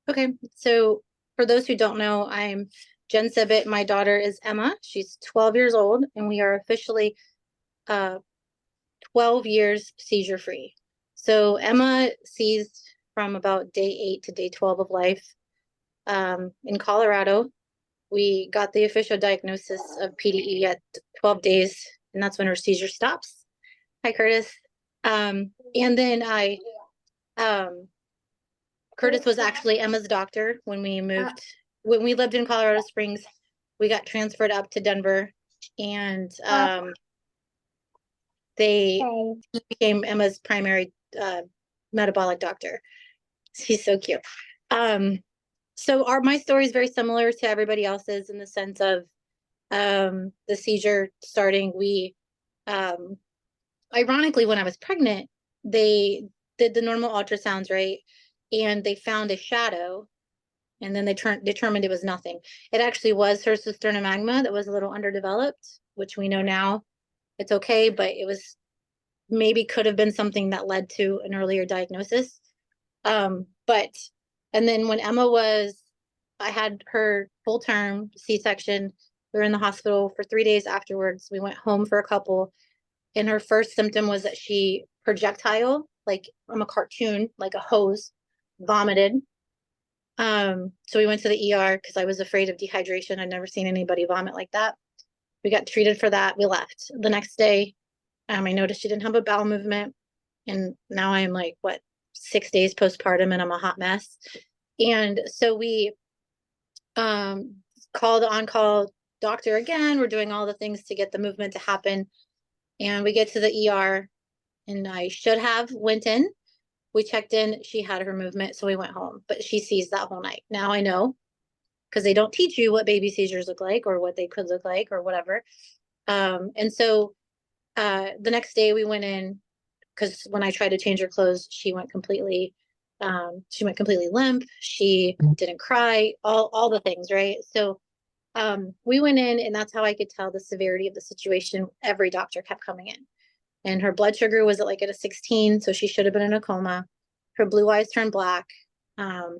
Okay, so for those who don't know, I'm Jen Sibbett. My daughter is Emma. She's 12 years old, and we are officially uh, 12 years seizure free. So Emma seized from about day 8 to day 12 of life. In Colorado, we got the official diagnosis of PDE at 12 days, and that's when her seizure stops. Hi, Curtis. And then um, Curtis was actually Emma's doctor when we moved. When we lived in Colorado Springs, we got transferred up to Denver, and they became Emma's primary metabolic doctor. She's so cute. Um, so my story is very similar to everybody else's in the sense of the seizure starting. We ironically, when I was pregnant, they did the normal ultrasounds, right? And they found a shadow, and then they determined it was nothing. It actually was her cisterna magma that was a little underdeveloped, which we know now it's okay, but it was maybe could have been something that led to an earlier diagnosis. But and then when I had her full term C-section. We were in the hospital for 3 days afterwards. We went home for a couple, and her first symptom was that she projectile, like from a cartoon, like a hose, vomited. So we went to the ER because I was afraid of dehydration. I'd never seen anybody vomit like that. We got treated for that. We left. The next day, I noticed she didn't have a bowel movement. And now I'm like, what, 6 days postpartum, and I'm a hot mess. And so we um, called the on-call doctor again. We're doing all the things to get the movement to happen. And we get to the ER, and I should have went in. We checked in. She had her movement, so we went home. But she seized that whole night. Now I know, because they don't teach you what baby seizures look like or what they could look like or whatever. And so the next day we went in, because when I tried to change her clothes, she went completely limp. She didn't cry, all the things, right? So we went in, and that's how I could tell the severity of the situation. Every doctor kept coming in, and her blood sugar was at a 16, so she should have been in a coma. Her blue eyes turned black. Um,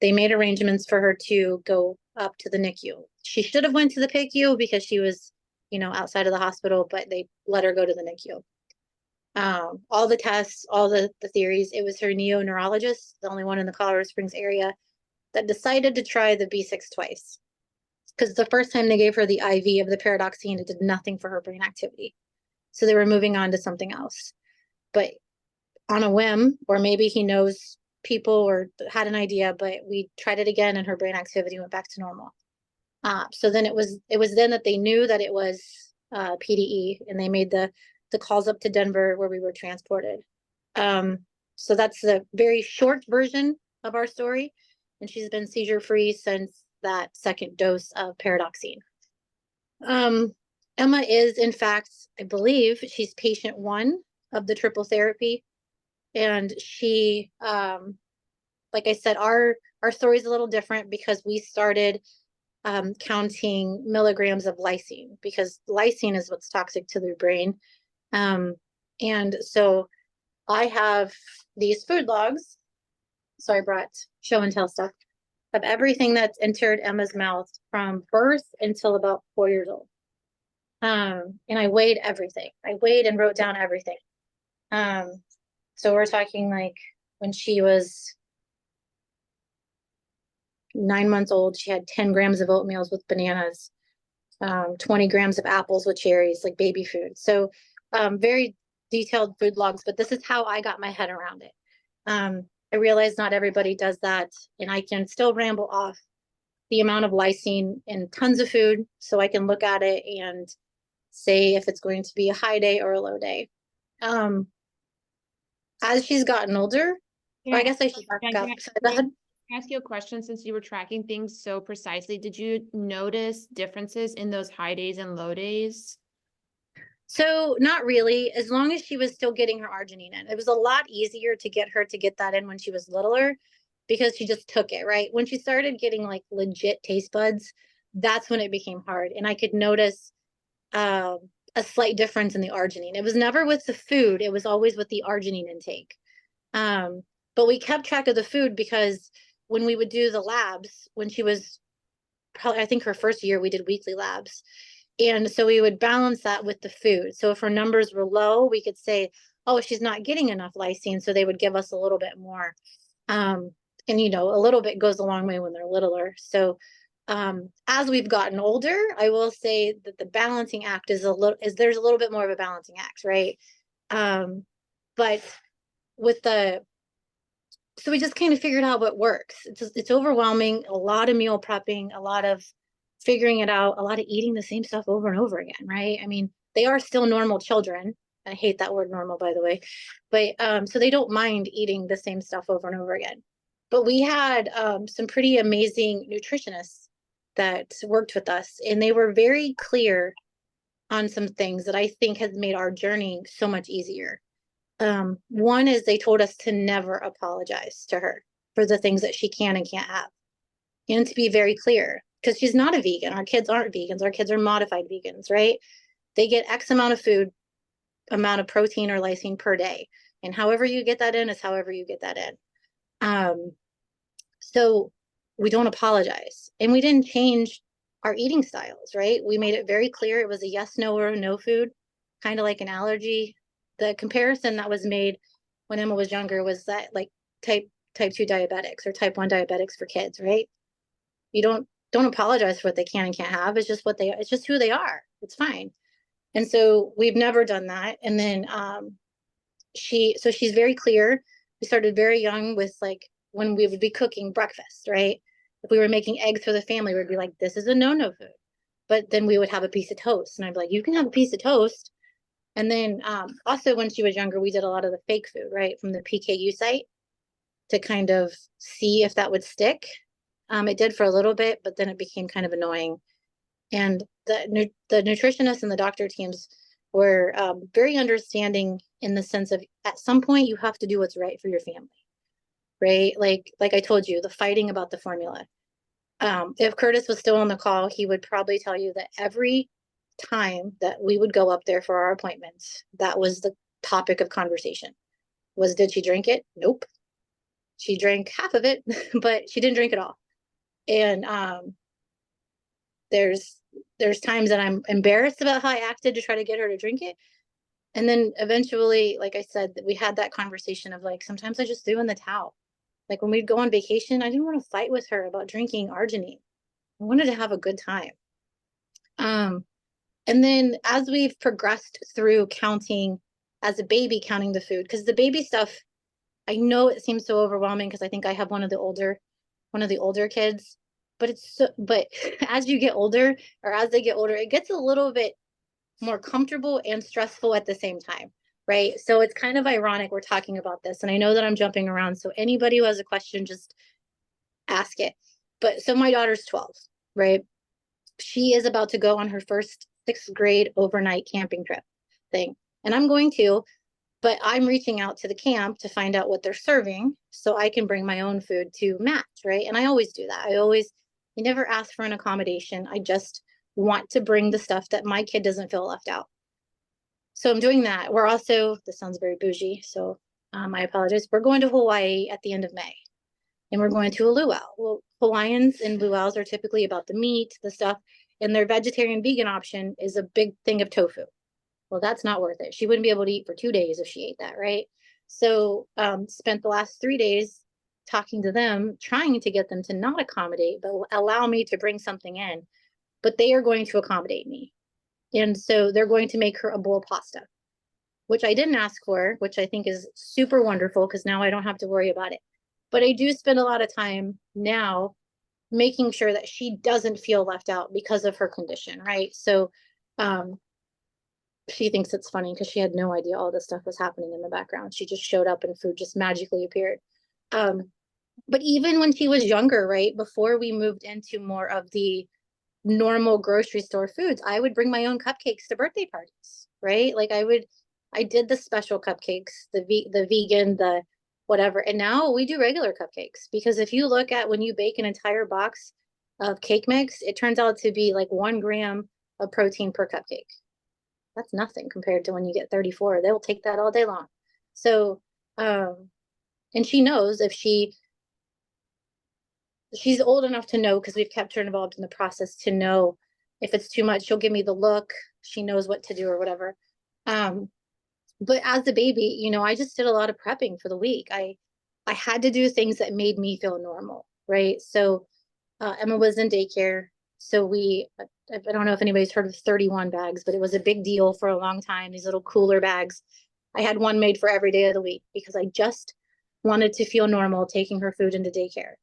they made arrangements for her to go up to the NICU. She should have went to the PICU because she was, outside of the hospital, but they let her go to the NICU. All the tests, all the theories. It was her neurologist, the only one in the Colorado Springs area, that decided to try the B6 twice. Because the first time they gave her the IV of the paradoxine, it did nothing for her brain activity. So they were moving on to something else. But on a whim, or maybe he knows people or had an idea, but we tried it again, and her brain activity went back to normal. So then it was then that they knew that it was PDE, and they made the calls up to Denver where we were transported. Um, so that's the very short version of our story, and she's been seizure free since that second dose of paradoxine. Um, Emma is, in fact, I believe she's patient 1 of the triple therapy, and she, like I said, our story is a little different because we started counting milligrams of lysine, because lysine is what's toxic to the brain. Um, and so I have these food logs. So I brought show and tell stuff of everything that's entered Emma's mouth from birth until about 4 years old. And I weighed everything. I weighed and wrote down everything. So we're talking like when she was 9 months old, she had 10 grams of oatmeals with bananas, 20 grams of apples with cherries, like baby food. So very detailed food logs, but this is how I got my head around it. I realize not everybody does that, and I can still ramble off the amount of lysine in tons of food, so I can look at it and say if it's going to be a high day or a low day. As she's gotten older, or I guess I should back up. Can I ask you a question? Since you were tracking things so precisely, did you notice differences in those high days and low days? So not really, as long as she was still getting her arginine in. It was a lot easier to get her to get that in when she was littler, because she just took it, right? When she started getting like legit taste buds, that's when it became hard. And I could notice uh, a slight difference in the arginine. It was never with the food, it was always with the arginine intake. Um, but we kept track of the food because when we would do the labs, when she was probably, I think her first year, we did weekly labs. And so we would balance that with the food. So if her numbers were low, we could say, oh, she's not getting enough lysine. So they would give us a little bit more. Um, and you know, a little bit goes a long way when they're littler. So as we've gotten older, I will say that the balancing act is there's a little bit more of a balancing act, right? But with the so we just kind of figured out what works. It's overwhelming, a lot of meal prepping, a lot of figuring it out, a lot of eating the same stuff over and over again, right? I mean, they are still normal children. I hate that word normal, by the way. But so they don't mind eating the same stuff over and over again. But we had some pretty amazing nutritionists that worked with us, and they were very clear on some things that I think has made our journey so much easier. One is they told us to never apologize to her for the things that she can and can't have, and to be very clear, because she's not a vegan. Our kids aren't vegans. Our kids are modified vegans, right? They get X amount of food, amount of protein or lysine per day. And however you get that in is however you get that in. So we don't apologize. And we didn't change our eating styles, right? We made it very clear it was a yes, no, or no food, kind of like an allergy. The comparison that was made when Emma was younger was that like type 2 diabetics or type 1 diabetics for kids, right? You don't apologize for what they can and can't have. It's just it's just who they are. It's fine. And so we've never done that. And then she's very clear. We started very young with like when we would be cooking breakfast, right? If we were making eggs for the family, we'd be like, this is a no-no food. But then we would have a piece of toast. And I'd be like, you can have a piece of toast. And then also when she was younger, we did a lot of the fake food, right? From the PKU site to kind of see if that would stick. It did for a little bit, but then it became kind of annoying. And the nutritionists and the doctor teams were very understanding in the sense of at some point you have to do what's right for your family, right? Like I told you, the fighting about the formula. If Curtis was still on the call, he would probably tell you that every time that we would go up there for our appointments, that was the topic of conversation. Was did she drink it? Nope. She drank half of it, but she didn't drink it all. And there's times that I'm embarrassed about how I acted to try to get her to drink it. And then eventually, like I said, we had that conversation of like, sometimes I just threw in the towel. Like when we'd go on vacation, I didn't want to fight with her about drinking arginine. I wanted to have a good time. And then as we've progressed through counting as a baby, counting the food, because the baby stuff, I know it seems so overwhelming because I think I have one of the older kids, but but as you get older or as they get older, it gets a little bit more comfortable and stressful at the same time, right? So it's kind of ironic we're talking about this. And I know that I'm jumping around. So anybody who has a question, just ask it. But so my daughter's 12, right? She is about to go on her first 6th grade overnight camping trip thing. And I'm going to, but I'm reaching out to the camp to find out what they're serving so I can bring my own food to match, right? And I always do that. I never ask for an accommodation. I just want to bring the stuff that my kid doesn't feel left out. So I'm doing that. We're also, this sounds very bougie, so I apologize. We're going to Hawaii at the end of May, and we're going to a luau. Well, Hawaiians and luau's are typically about the meat, the stuff, and their vegetarian vegan option is a big thing of tofu. Well, that's not worth it. She wouldn't be able to eat for 2 days if she ate that, right? So spent the last 3 days talking to them, trying to get them to not accommodate, but allow me to bring something in. But they are going to accommodate me. And so they're going to make her a bowl of pasta, which I didn't ask for, which I think is super wonderful because now I don't have to worry about it. But I do spend a lot of time now making sure that she doesn't feel left out because of her condition, right? So she thinks it's funny because she had no idea all this stuff was happening in the background. She just showed up and food just magically appeared. But even when she was younger, right, before we moved into more of the normal grocery store foods, I would bring my own cupcakes to birthday parties, right? Like I did the special cupcakes, the vegan, the whatever. And now we do regular cupcakes because if you look at when you bake an entire box of cake mix, it turns out to be like 1 gram of protein per cupcake. That's nothing compared to when you get 34. They'll take that all day long. So, and she knows if she she's old enough to know, because we've kept her involved in the process, to know if it's too much. She'll give me the look. She knows what to do or whatever. Um, but as a baby, I just did a lot of prepping for the week. I had to do things that made me feel normal, right? So Emma was in daycare. So I don't know if anybody's heard of 31 bags, but it was a big deal for a long time. These little cooler bags. I had one made for every day of the week because I just wanted to feel normal taking her food into daycare.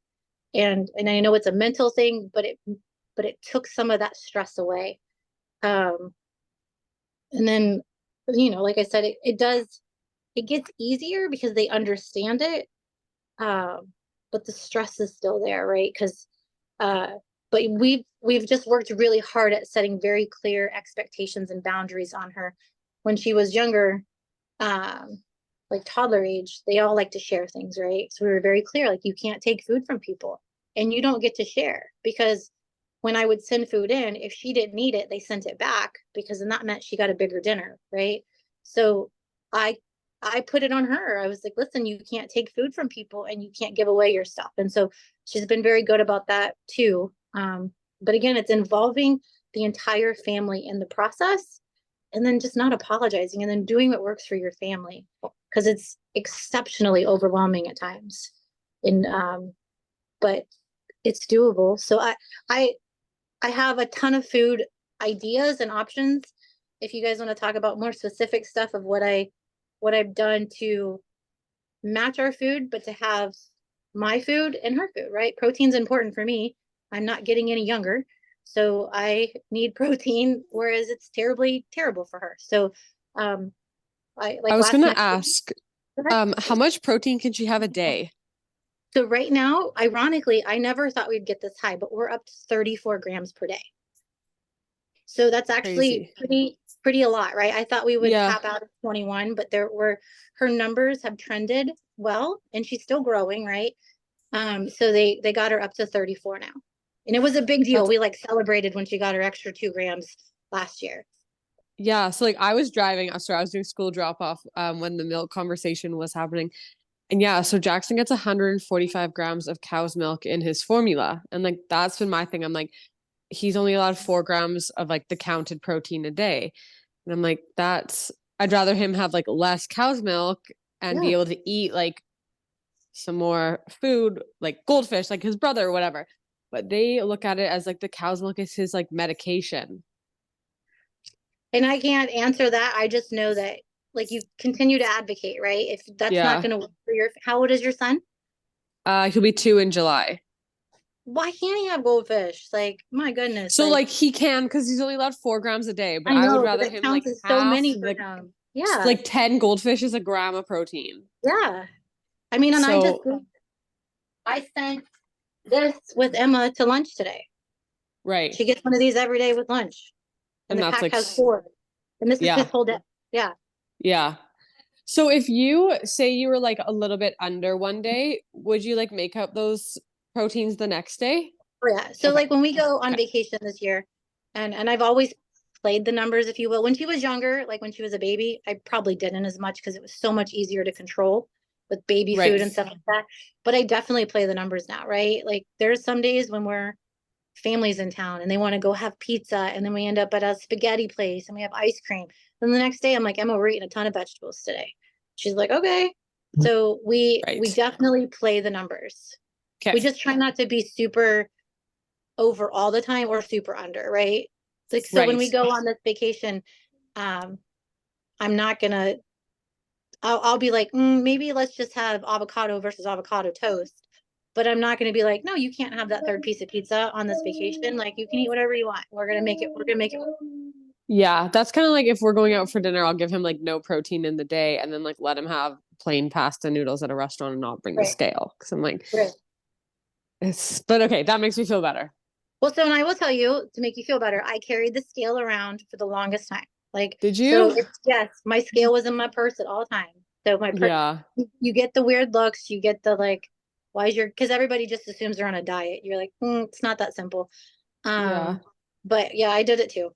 And I know it's a mental thing, but it took some of that stress away. Um, and then, like I said, it gets easier because they understand it. But the stress is still there, right? Because but we've just worked really hard at setting very clear expectations and boundaries on her. When she was younger, like toddler age, they all like to share things, right? So we were very clear, like, you can't take food from people and you don't get to share, because when I would send food in, if she didn't eat it, they sent it back, because then that meant she got a bigger dinner, right? So I I put it on her. I was like, listen, you can't take food from people and you can't give away your stuff. And so she's been very good about that too. But again, it's involving the entire family in the process, and then just not apologizing, and then doing what works for your family, because it's exceptionally overwhelming at times. And but it's doable. So I I have a ton of food ideas and options. If you guys want to talk about more specific stuff of what I've done to match our food, but to have my food and her food, right? Protein's important for me. I'm not getting any younger. So I need protein, whereas it's terrible for her. So I I like was last gonna night. ask, how much protein can she have a day? So right now, ironically, I never thought we'd get this high, but we're up to 34 grams per day. So that's actually Crazy. pretty a lot, right? I thought we would Yeah. top out at 21, but her numbers have trended well, and she's still growing, right? So they got her up to 34 now. And it was a big deal. That's We like celebrated when she got her extra 2 grams last year. Yeah, so like I was driving, I was doing school drop off when the milk conversation was happening. And yeah, so Jackson gets 145 grams of cow's milk in his formula. And like that's been my thing. I'm like, he's only allowed 4 grams of like the counted protein a day. And I'm like, I'd rather him have like less cow's milk and be Yeah. able to eat like some more food, like goldfish, like his brother or whatever. But they look at it as like the cow's milk is his like medication. And I can't answer that. I just know that, like, you continue to advocate, right? If that's not Yeah. going to work for how old is your son? He'll be 2 in July. Why can't he have goldfish? Like, my goodness. So Like, like he can because he's only allowed 4 grams a day, but I I would know, but rather that him like counts as so half many for the him. Yeah. like 10 goldfish is a gram of protein. Yeah. I mean, and So I sent this with Emma to lunch today. right. She gets one of these every day with lunch, and And the that's pack like has four. And this is his yeah. whole day. Yeah. Yeah. So if you say you were like a little bit under one day, would you like make up those proteins the next day? Oh, yeah. So Okay. like when we go on Okay. vacation this year, and I've always played the numbers, if you will. When she was younger, like when she was a baby, I probably didn't as much because it was so much easier to control with baby food Right. and stuff like that. But I definitely play the numbers now, right? Like there's some days when we're families in town and they want to go have pizza, and then we end up at a spaghetti place and we have ice cream. Then the next day I'm like, Emma, we're eating a ton of vegetables today. She's like, okay. So we Right. definitely play the numbers. We Okay. just try not to be super over all the time or super under, right? Like, so when Right. we go on this vacation, um, I'm not gonna, I'll be like, maybe let's just have avocado versus avocado toast. But I'm not gonna be like, no, you can't have that third piece of pizza on this vacation. Like, you can eat whatever you want. We're gonna make it work. Yeah, that's kind of like if we're going out for dinner, I'll give him like no protein in the day and then like let him have plain pasta noodles at a restaurant and not bring the Right. scale. Cause I'm like, Right. but okay, that makes me feel better. Well, so, and I will tell you, to make you feel better, I carried the scale around for the longest time. Like, Did so you? yes, my scale was in my purse at all times. So Yeah. you get the weird looks, you get the like, why is your, because everybody just assumes they're on a diet. You're like, it's not that simple. Yeah. But yeah, I did it too.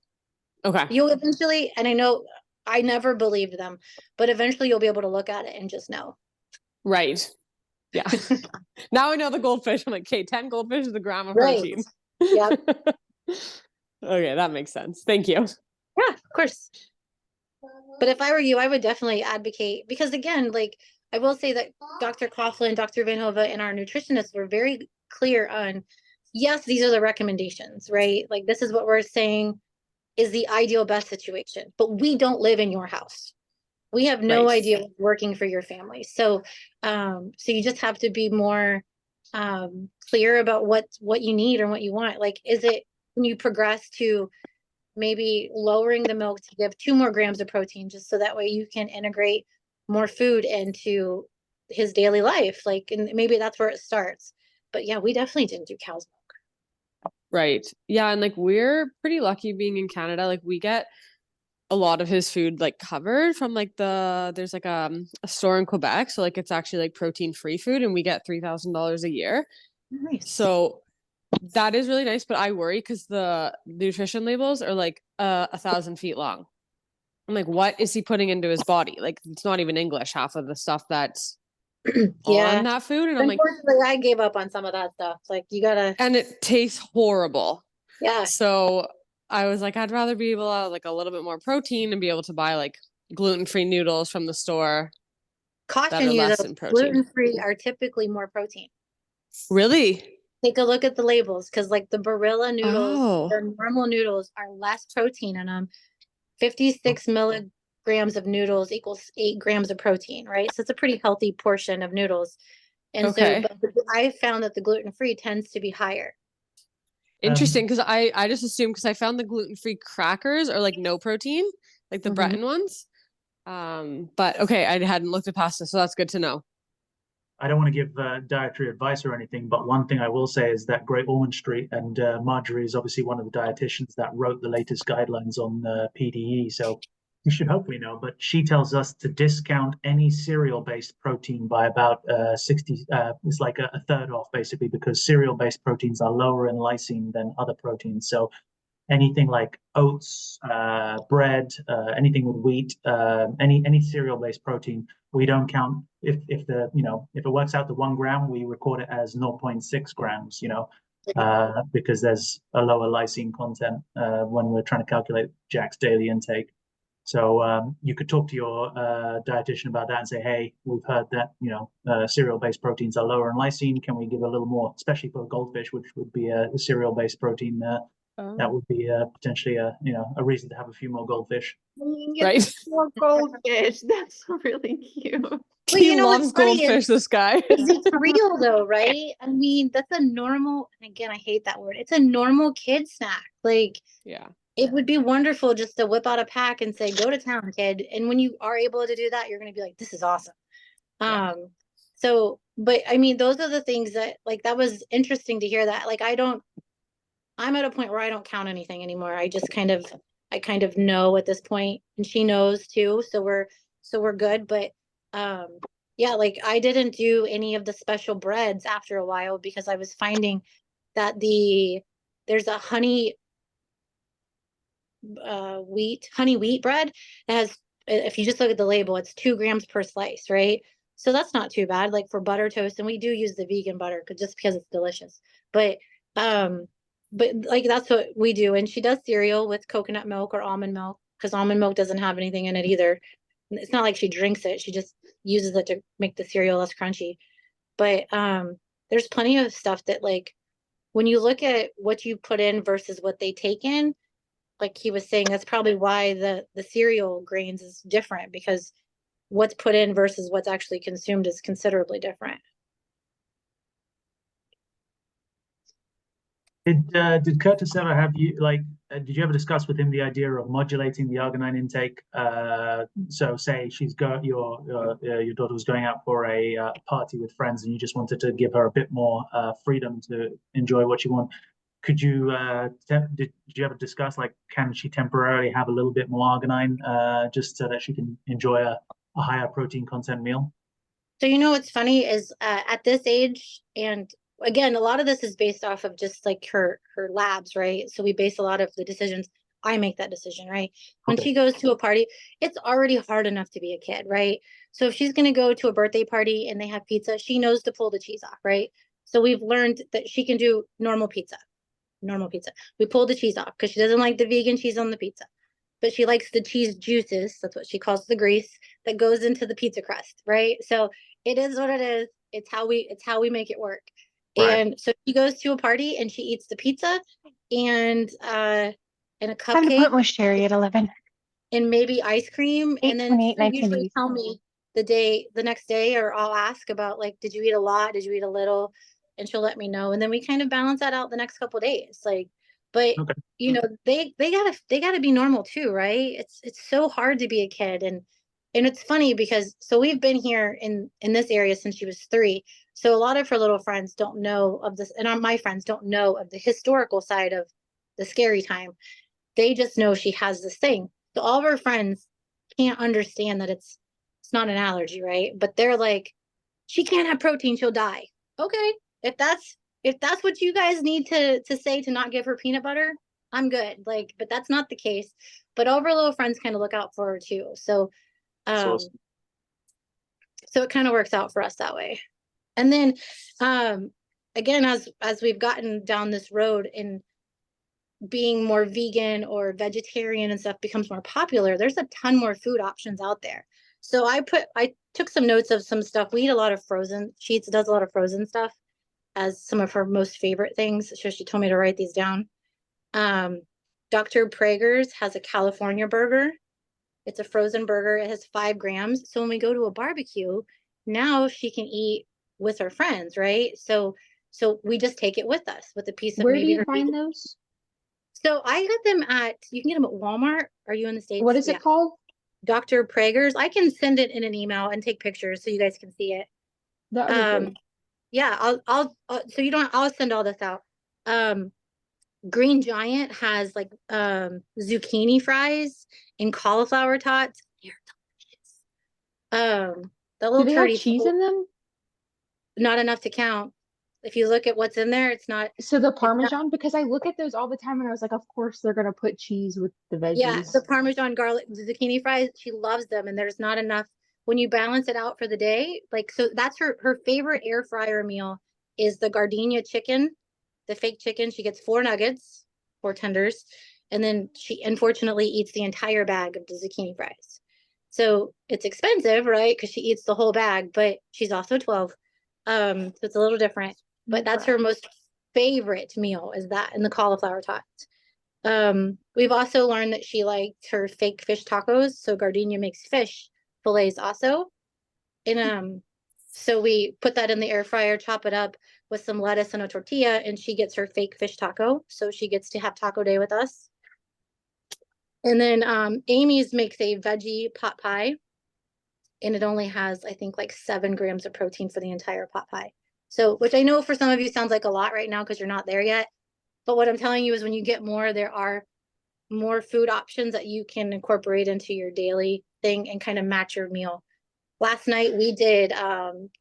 Okay. You'll eventually, and I know I never believed them, but eventually you'll be able to look at it and just know. Right. Yeah. Now I know the goldfish. I'm like, okay, 10 goldfish is a gram of Right. protein. Yep. Okay, that makes sense. Thank you. Yeah, of course. But if I were you, I would definitely advocate because again, like I will say that Dr. Coughlin, Dr. Van Hove, and our nutritionists were very clear on, yes, these are the recommendations, right? Like this is what we're saying is the ideal best situation, but we don't live in your house. We have no Right. idea what's working for your family. So, so you just have to be more clear about what you need or what you want. Like, is it when you progress to maybe lowering the milk to give 2 more grams of protein, just so that way you can integrate more food into his daily life. Like, and maybe that's where it starts. But yeah, we definitely didn't do cow's milk. Right. Yeah, and like we're pretty lucky being in Canada. Like we get a lot of his food like covered from like there's like a store in Quebec, so like it's actually like protein free food, and we get $3,000 a year. Nice. So that is really nice, but I worry because the nutrition labels are like 1,000 feet long. I'm like, what is he putting into his body? Like it's not even English, half of the stuff that's Yeah. on that food. And I'm like, Unfortunately, I gave up on some of that stuff. Like you gotta, and it tastes horrible. yeah, So I was like, I'd rather be able to have like a little bit more protein and be able to buy like gluten-free noodles from the store that caution are you less though, in protein. gluten-free are typically more protein. Really? Take a look at the labels because like the Barilla noodles, Oh, their normal noodles are less protein in them. 56 milligrams of noodles equals 8 grams of protein, right? So it's a pretty healthy portion of noodles. And so, okay. but I found that the gluten-free tends to be higher. Interesting, because I just assumed because I found the gluten-free crackers are like no protein, like the Mhm. Breton ones. But okay, I hadn't looked at pasta, so that's good to know. I don't want to give dietary advice or anything, but one thing I will say is that Great Ormond Street, and Marjorie is obviously one of the dietitians that wrote the latest guidelines on PDE. So you should hopefully know, but she tells us to discount any cereal-based protein by about 60, it's like a third off basically, because cereal-based proteins are lower in lysine than other proteins. So anything like oats, bread, anything with wheat, any cereal-based protein, we don't count if the if it works out to 1 gram, we record it as 0.6 grams, because there's a lower lysine content when we're trying to calculate Jack's daily intake. So you could talk to your dietitian about that and say, hey, we've heard that cereal-based proteins are lower in lysine. Can we give a little more, especially for goldfish, which would be a cereal-based protein? That would be potentially a reason to have a few more goldfish. Right? More goldfish. That's really cute. Well, He you know what's loves funny is- goldfish, this guy. Is it real though, right? I mean, that's a normal, and again, I hate that word. It's a normal kid snack. Like, Yeah. it would be wonderful just to whip out a pack and say, go to town, kid. And when you are able to do that, you're going to be like, this is awesome. Yeah. So, but I mean, those are the things that, like, that was interesting to hear that. Like, I'm at a point where I don't count anything anymore. I kind of know at this point, and she knows too. So we're good. But, yeah, like I didn't do any of the special breads after a while because I was finding that there's a honey wheat bread that has, if you just look at the label, it's 2 grams per slice, right? So that's not too bad, like for butter toast, and we do use the vegan butter just because it's delicious. But like that's what we do. And she does cereal with coconut milk or almond milk because almond milk doesn't have anything in it either. It's not like she drinks it, she just uses it to make the cereal less crunchy. But there's plenty of stuff that, like, when you look at what you put in versus what they take in, like he was saying, that's probably why the cereal grains is different, because what's put in versus what's actually consumed is considerably different. Did Curtis ever have you did you ever discuss with him the idea of modulating the arginine intake? So say she's got your daughter was going out for a party with friends, and you just wanted to give her a bit more freedom to enjoy what she wants. Could you did you ever discuss, like, can she temporarily have a little bit more arginine just so that she can enjoy a higher protein content meal? So what's funny is at this age, and again, a lot of this is based off of just like her labs, right? So we base a lot of the decisions I make that decision, right? When Okay. she goes to a party, it's already hard enough to be a kid, right? So if she's gonna go to a birthday party and they have pizza, she knows to pull the cheese off, right? So we've learned that she can do normal pizza. Normal pizza. We pull the cheese off because she doesn't like the vegan cheese on the pizza. But she likes the cheese juices, that's what she calls the grease, that goes into the pizza crust, right? So it is what it is. It's how we make it work. Right. And so she goes to a party and she eats the pizza and a Time to cupcake put Wish Cherry at 11. and maybe ice cream. And then 8/28, she'll usually 1980. tell me the next day, or I'll ask about like, did you eat a lot? Did you eat a little? And she'll let me know. And then we kind of balance that out the next couple days. Like, but Okay. you know, they gotta be normal too, right? It's so hard to be a kid. And it's funny because so we've been here in this area since she was 3. So a lot of her little friends don't know of this, and my friends don't know of the historical side of the scary time. They just know she has this thing. So all of her friends can't understand that it's not an allergy, right? But they're like, she can't have protein, she'll die. Okay, if that's what you guys need to say to not give her peanut butter, I'm good. Like, but that's not the case. But all of her little friends kind of look out for her too. So That's um awesome. so it kind of works out for us that way. And then um again, as we've gotten down this road and being more vegan or vegetarian and stuff becomes more popular, there's a ton more food options out there. So I took some notes of some stuff. We eat a lot of frozen. Sheets does a lot of frozen stuff as some of her most favorite things. So she told me to write these down. Um, Dr. Prager's has a California burger. It's a frozen burger. It has 5 grams. So when we go to a barbecue, now she can eat with her friends, right? So we just take it with us with a piece of Where do maybe you her find vegan. those? So I got them you can get them at Walmart. Are you in the States? What is Yeah. it called? Dr. Prager's. I can send it in an email and take pictures so you guys can see it. That would be great. Yeah, so you don't, I'll send all this out. Green Giant has like zucchini fries and cauliflower tots. They're delicious. The Do little they have turdy, cheese in them? not enough to count. If you look at what's in there, it's not. So the It's not. Parmesan, because I look at those all the time and I was like, of course they're gonna put cheese with the Yeah, veggies. the Parmesan garlic zucchini fries, she loves them, and there's not enough when you balance it out for the day. Like, so that's her favorite air fryer meal is the gardenia chicken, the fake chicken. She gets 4 nuggets, 4 tenders, and then she unfortunately eats the entire bag of the zucchini fries. So it's expensive, right? Because she eats the whole bag, but she's also 12. So it's a little different. But that's her most favorite meal is that and the cauliflower tots. We've also learned that she liked her fake fish tacos. So Gardenia makes fish fillets also. And so we put that in the air fryer, chop it up with some lettuce and a tortilla, and she gets her fake fish taco. So she gets to have taco day with us. And then Amy's makes a veggie pot pie. And it only has, I think, like 7 grams of protein for the entire pot pie. So, which I know for some of you sounds like a lot right now because you're not there yet. But what I'm telling you is when you get more, there are more food options that you can incorporate into your daily thing and kind of match your meal. Last night we did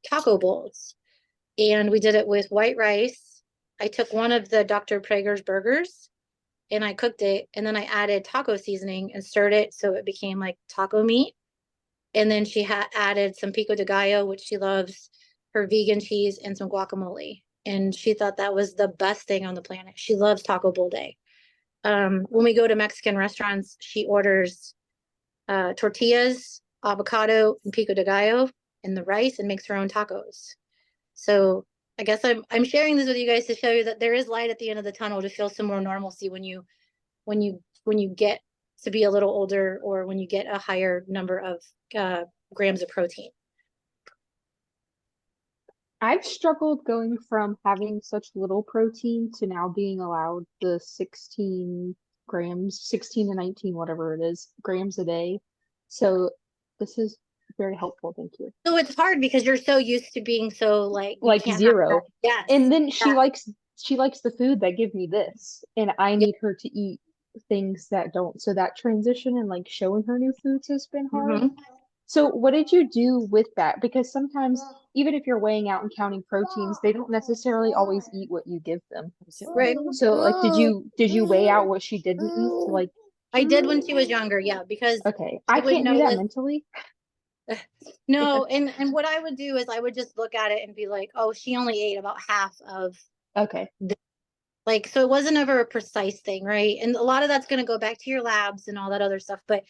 taco bowls and we did it with white rice. I took one of the Dr. Prager's burgers and I cooked it and then I added taco seasoning and stirred it so it became like taco meat. And then she had added some pico de gallo, which she loves, her vegan cheese, and some guacamole. And she thought that was the best thing on the planet. She loves Taco Bowl Day. When we go to Mexican restaurants, she orders tortillas, avocado, and pico de gallo, and the rice, and makes her own tacos. So I guess I'm sharing this with you guys to show you that there is light at the end of the tunnel to feel some more normalcy when you get to be a little older or when you get a higher number of grams of protein. I've struggled going from having such little protein to now being allowed the 16 grams, 16 to 19, whatever it is, grams a day. So this is very helpful. Thank you. So it's hard because you're so used to being so like you Like can't have zero. that. Yes. And then she Yeah. likes the food that give me this, and I need her to eat things that don't. So that transition and like showing her new foods has been hard. Mhm. So what did you do with that? Because sometimes even if you're weighing out and counting proteins, they don't necessarily always eat what you give them. Right. So like did you weigh out what she didn't eat to like I did when she was younger, yeah, because Okay, I I would can't do that notice. mentally. No, and what I would do is I would just look at it and be like, oh, she only ate about half of, Okay, like, so it wasn't ever a precise thing, right? And a lot of that's going to go back to your labs and all that other stuff. But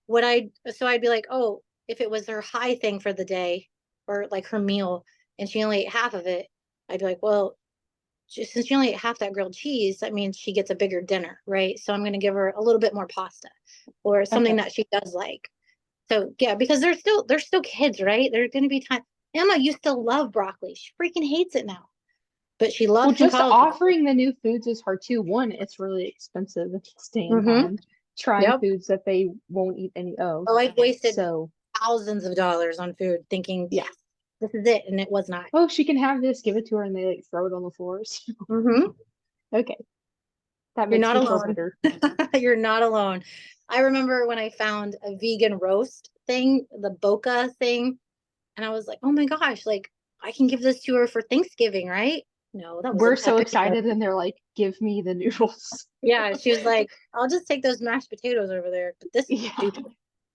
what so I'd be like, oh, if it was her high thing for the day or like her meal and she only ate half of it, I'd be like, well, since she only ate half that grilled cheese, that means she gets a bigger dinner, right? So I'm going to give her a little bit more pasta or something okay. that she does like. So yeah, because they're still kids, right? There's going to be time. Emma used to love broccoli. She freaking hates it now, but she Well, loves some just cauliflower. offering the new foods is hard too. One, it's really expensive if you stay in Mm-hmm. town. Trying Yep. foods that they won't eat any of. Oh, I've wasted So, thousands of dollars on food thinking, yeah. yes, this is it, and it was not. Oh, she can have this, give it to her, and they like throw it on the floors. Mm-hmm. Okay, that You're makes not me feel alone. better. You're not alone. I remember when I found a vegan roast thing, the Boca thing, and I was like, oh my gosh, like I can give this to her for Thanksgiving, right? No, that was We're an so epic. excited, and they're like, "Give me the noodles." Yeah, she was like, I'll just take those mashed potatoes over there. But this is Yeah. stupid.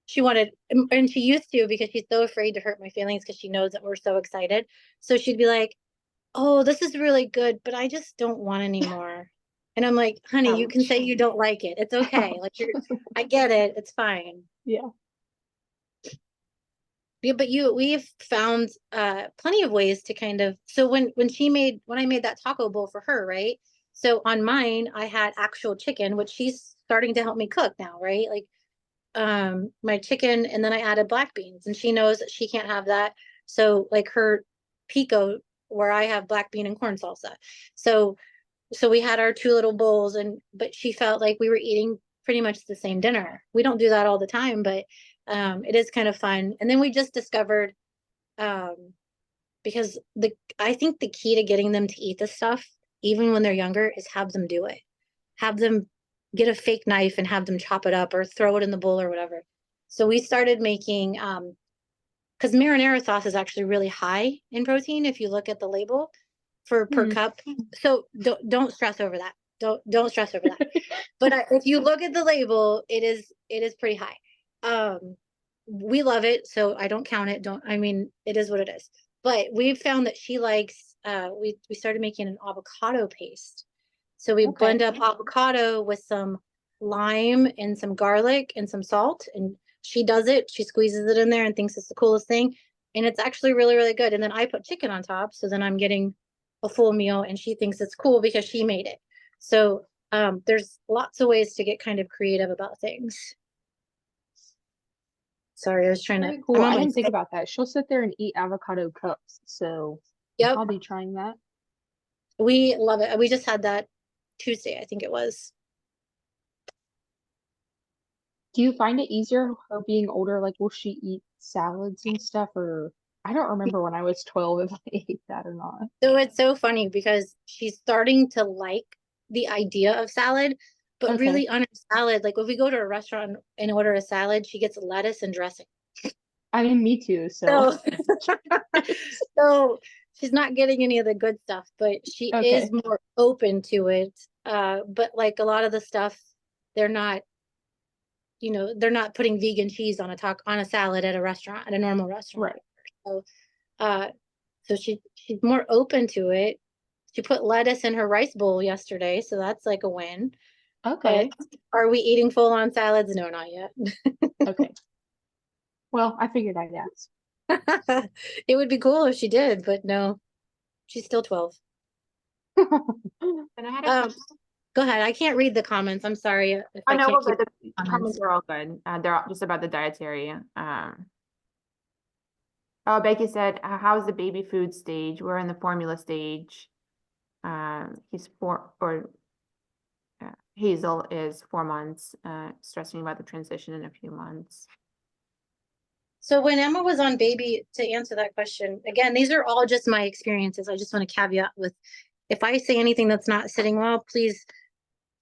She wanted, and she used to because she's so afraid to hurt my feelings because she knows that we're so excited. So she'd be like, oh, this is really good, but I just don't want any more. And I'm like, honey, you can Ouch. say you don't like it. It's okay. Like I get it. It's fine. Yeah. Yeah, but we've found plenty of ways to kind of, so when I made that taco bowl for her, right? So on mine, I had actual chicken, which she's starting to help me cook now, right? Like my chicken, and then I added black beans, and she knows that she can't have that. So like her pico, where I have black bean and corn salsa. So we had our two little bowls, and but she felt like we were eating pretty much the same dinner. We don't do that all the time, but it is kind of fun. And then we just discovered, um, because I think the key to getting them to eat this stuff, even when they're younger, is have them do it. Have them get a fake knife and have them chop it up or throw it in the bowl or whatever. So we started making, because marinara sauce is actually really high in protein if you look at the label for per cup. So don't stress over that. Don't stress over that. But if you look at the label, it is pretty high. We love it, so I don't count it. Don't I mean it is what it is. But we've found that she likes. We started making an avocado paste. So we blend up avocado with some lime and some garlic and some salt, and she does it. She squeezes it in there and thinks it's the coolest thing, and it's actually really really good. And then I put chicken on top, so then I'm getting a full meal, and she thinks it's cool because she made it. So there's lots of ways to get kind of creative about things. Sorry, I was trying Very to. cool. I'm I on my didn't think about that. She'll sit there and eat avocado cups, so Yep, I'll be trying that. we love it. We just had that Tuesday, I think it was. Do you find it easier her being older? Like, will she eat salads and stuff? Or I don't remember when I was 12 if I ate that or not. So it's so funny because she's starting to like the idea of salad, but Okay. really on a salad, like if we go to a restaurant and order a salad, she gets lettuce and dressing. I mean, me too. So, So, so she's not getting any of the good stuff, but she is okay. more open to it. But like a lot of the stuff, they're not, they're not putting vegan cheese on a salad at a restaurant, at a normal restaurant. Right. So, uh, so she's more open to it. She put lettuce in her rice bowl yesterday, so that's like a win. Okay. But are we eating full on salads? No, not yet. Okay. Well, I figured I'd ask. It would be cool if she did, but no, she's still 12. And I had a Um, go ahead. I can't read the comments. I'm sorry if I I know, can't but keep the comments. comments are all good. They're all just about the dietary. Oh, Becky said, how's the baby food stage? We're in the formula stage. He's Hazel is 4 months, stressing about the transition in a few months. So when Emma was on baby, to answer that question, again, these are all just my experiences. I just want to caveat with, if I say anything that's not sitting well, please,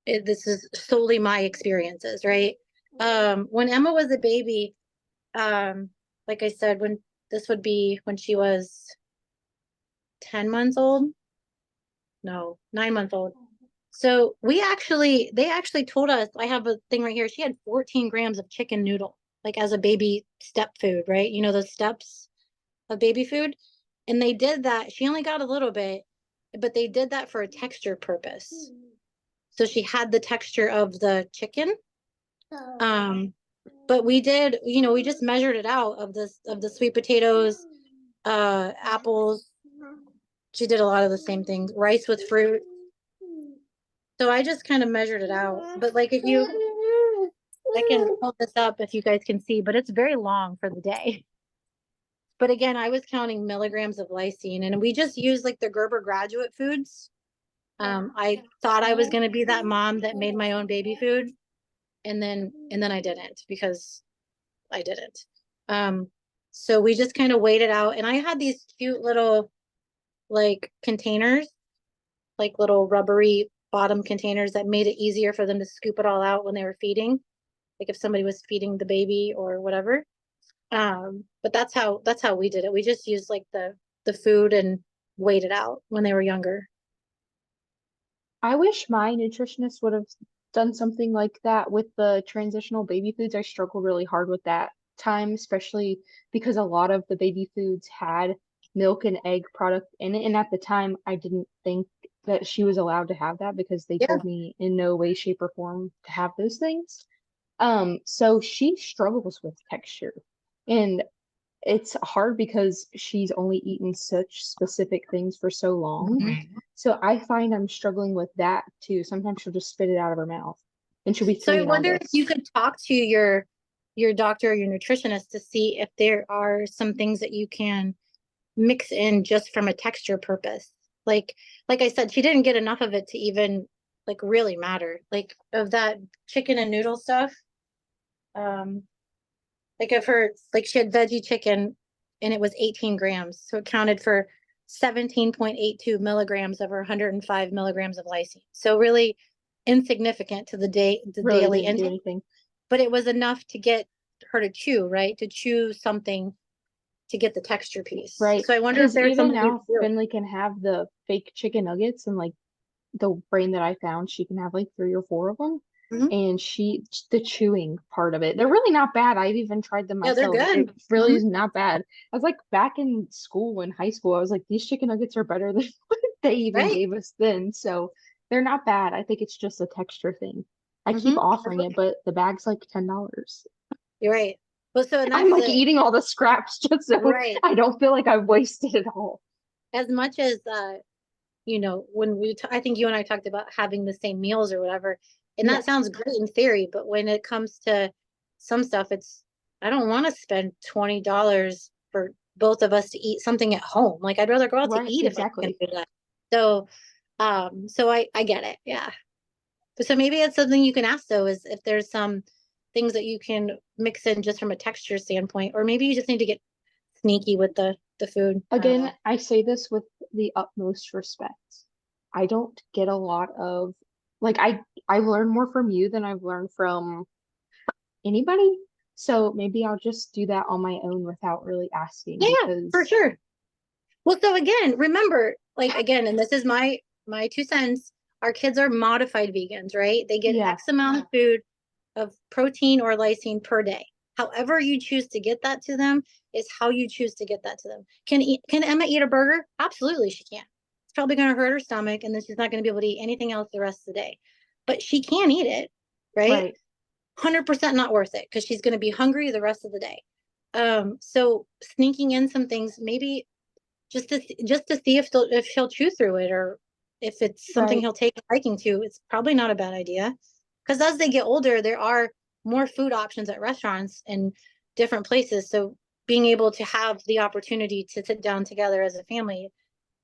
this is solely my experiences, right? When Emma was a baby, like I said, this would be when she was 10 months old. No, 9 months old. So they actually told us, I have a thing right here. She had 14 grams of chicken noodle, like as a baby step food, right? You know, those steps of baby food. And they did that. She only got a little bit, but they did that for a texture purpose. So she had the texture of the chicken. But we did, you know, we just measured it out of the sweet potatoes, apples. She did a lot of the same things, rice with fruit. So I just kind of measured it out. But like I can hold this up if you guys can see, but it's very long for the day. But again, I was counting milligrams of lysine, and we just used like the Gerber Graduate Foods. I thought I was going to be that mom that made my own baby food, and then I didn't, because I didn't. So we just kind of waited out, and I had these cute little like containers, like little rubbery bottom containers that made it easier for them to scoop it all out when they were feeding, like if somebody was feeding the baby or whatever. But that's how we did it. We just used like the food and weighed it out when they were younger. I wish my nutritionist would have done something like that with the transitional baby foods. I struggled really hard with that time, especially because a lot of the baby foods had milk and egg product in it. And at the time, I didn't think that she was allowed to have that because they Yeah. told me in no way, shape, or form to have those things. So she struggles with texture. And it's hard because she's only eaten such specific things for so long. So I find I'm struggling with that too. Sometimes she'll just spit it out of her mouth. And she'll be So I 3 in wonder if you August. could talk to your doctor or your nutritionist to see if there are some things that you can mix in just from a texture purpose. Like I said, she didn't get enough of it to even like really matter. Like of that chicken and noodle stuff. Like of her, like she had veggie chicken and it was 18 grams. So it counted for 17.82 milligrams of her 105 milligrams of lysine. So really insignificant to the Really daily didn't do intake, anything. but it was enough to get her to chew, right? To chew something to get the texture piece. Right. So I wonder if Because there's even something you now, can do. Finley can have the fake chicken nuggets and like the brain that I found, she can have like 3 or 4 of them. Mhm. And the chewing part of it, they're really not bad. I've even tried them Yeah, they're myself. It good. really Mhm. is not bad. I was like back in school, in high school, I was like, these chicken nuggets are better than what they even Right. gave us then. So they're not bad. I think it's just a texture thing. I keep Mhm. offering it, but the bag's like $10. You're right. Well, so and I'm that's like the eating all the scraps just so right. I don't feel like I've wasted it all. As much as you know, when I think you and I talked about having the same meals or whatever, and that Yes. sounds great in theory, but when it comes to some stuff, I don't want to spend $20 for both of us to eat something at home. Like I'd rather go out to Right, eat if I can exactly. do that. So, so I get it. Yeah. So maybe it's something you can ask though, is if there's some things that you can mix in just from a texture standpoint, or maybe you just need to get sneaky with the food. I don't Again, know. I say this with the utmost respect. I don't get a lot of like I've learned more from you than I've learned from anybody. So maybe I'll just do that on my own without really asking Yeah, for because sure. Well, so again, remember, like again, and this is my 2 cents. Our kids are modified vegans, right? They get yeah, X amount of food of protein or lysine per day. However you choose to get that to them is how you choose to get that to them. Can Emma eat a burger? Absolutely, she can. It's probably going to hurt her stomach, and then she's not going to be able to eat anything else the rest of the day. But she can eat it, right? right. 100% not worth it because she's going to be hungry the rest of the day. So sneaking in some things, maybe just to see if she'll chew through it, or if it's something Right. he'll take a liking to. It's probably not a bad idea because as they get older, there are more food options at restaurants and different places. So being able to have the opportunity to sit down together as a family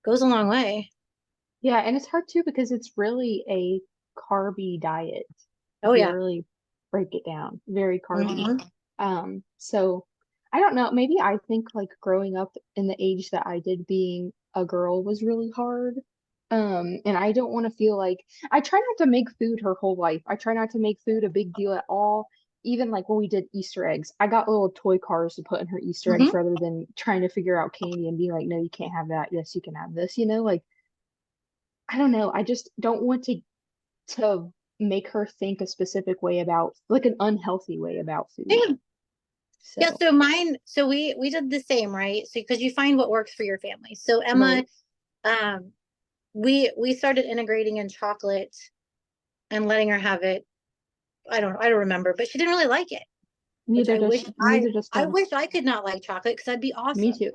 goes a long way. Yeah, and it's hard too because it's really a carby diet Oh if you yeah. really break it down. Very carby. Mhm. So I don't know, maybe I think like growing up in the age that I did being a girl was really hard. And I don't want to feel like I try not to make food her whole life. I try not to make food a big deal at all. Even like when we did Easter eggs, I got little toy cars to put in her Easter eggs Mhm. rather than trying to figure out candy and being like, no, you can't have that. Yes, you can have this, like I don't know. I just don't want to to make her think a specific way about, like an unhealthy way about food. Yeah. Yeah, So, so mine, so we did the same, right? So because you find what works for your family. So Emma, right. we started integrating in chocolate and letting her have it. I don't remember, but she didn't really like it. Which Neither I does wish neither does I Tom. wish I could not like chocolate because I'd be Me awesome. too.